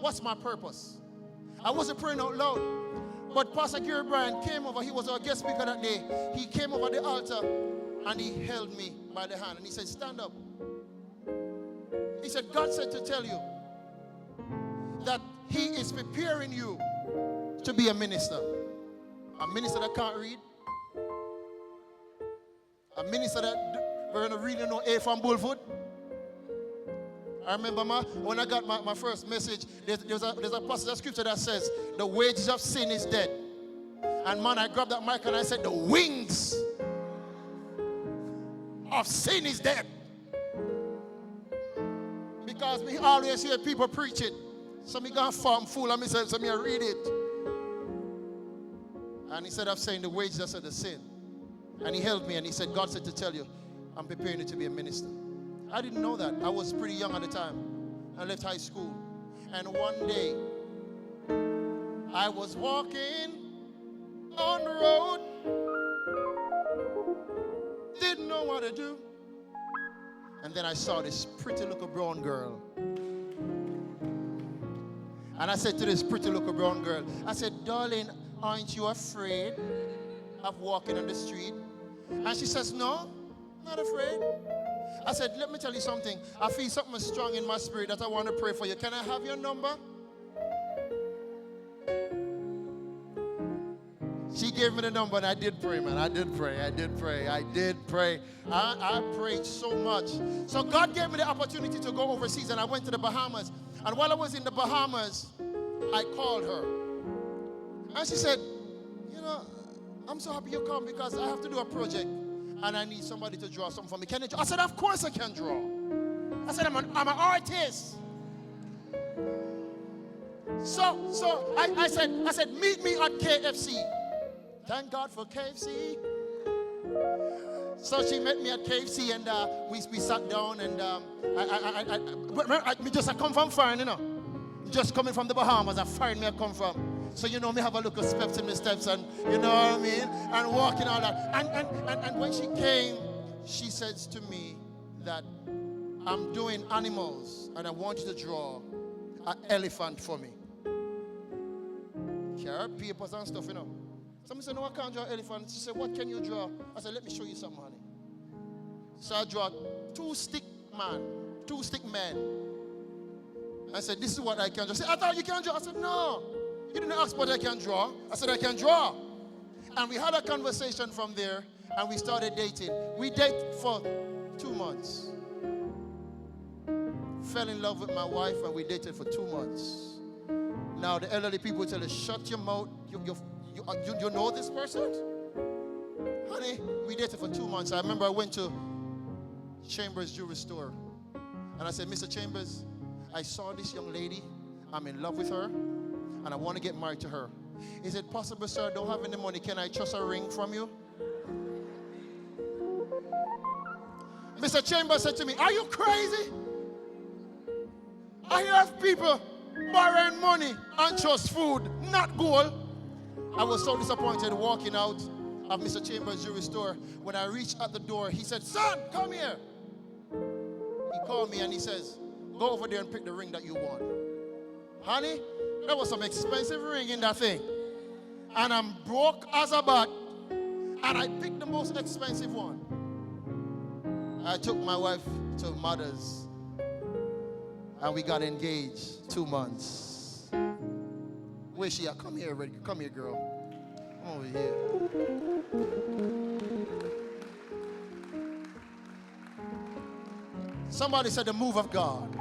what's my purpose? I wasn't praying out loud. But Pastor Gary Bryan came over. He was our guest speaker that day. He came over the altar and he held me by the hand and he said, stand up. He said, God said to tell you that he is preparing you to be a minister. A minister that can't read. A minister that don't really know A from Bullfoot. I remember when I got my first message, there's a passage of scripture that says, the wages of sin is death. And man, I grabbed that mic and I said, the wings of sin is death. Because we always hear people preach it. So me gonna farm fool and me say, so me I read it. And instead of saying the wages of the sin. And he held me and he said, God said to tell you, I'm preparing you to be a minister. I didn't know that. I was pretty young at the time. I left high school. And one day, I was walking on the road. Didn't know what to do. And then I saw this pretty little brown girl. And I said to this pretty little brown girl, I said, darling, aren't you afraid of walking on the street? And she says, no, not afraid. I said, let me tell you something. I feel something strong in my spirit that I want to pray for you. Can I have your number? She gave me the number and I did pray, man. I did pray. I prayed so much. So God gave me the opportunity to go overseas and I went to the Bahamas. And while I was in the Bahamas, I called her. And she said, you know, I'm so happy you come because I have to do a project. And I need somebody to draw something for me. Can you draw? I said, of course I can draw. I said, I'm an artist. So I said, meet me at KFC. Thank God for KFC. So she met me at KFC and we sat down and I just come from foreign, you know. Just coming from the Bahamas, I foreign me I come from. So you know me have a look of steps in the steps and you know what I mean? And walking all that. And when she came, she says to me that I'm doing animals and I want you to draw an elephant for me. Carrot, papers and stuff, you know. Somebody said, no, I can't draw an elephant. She said, what can you draw? I said, let me show you something, honey. So I draw two stick men. I said, this is what I can draw. She said, I thought you can draw. I said, no. You didn't ask what I can draw. I said, I can draw. And we had a conversation from there, and we started dating. We dated for 2 months. Fell in love with my wife, and we dated for 2 months. Now, the elderly people tell us, shut your mouth. You know this person? Honey, we dated for 2 months. I remember I went to Chambers Jewelry Store, and I said, Mr. Chambers, I saw this young lady. I'm in love with her. And I want to get married to her. Is it possible, sir? I don't have any money. Can I trust a ring from you? Mr. Chambers said to me, are you crazy? I have people borrowing money and trust food, not gold. I was so disappointed walking out of Mr. Chambers' jewelry store. When I reached at the door, he said, son, come here. He called me and he says, go over there and pick the ring that you want. Honey, there was some expensive ring in that thing. And I'm broke as a bat. And I picked the most expensive one. I took my wife to mother's. And we got engaged 2 months. Where's she at? Come here, come here, girl. Come over here. Somebody said the move of God.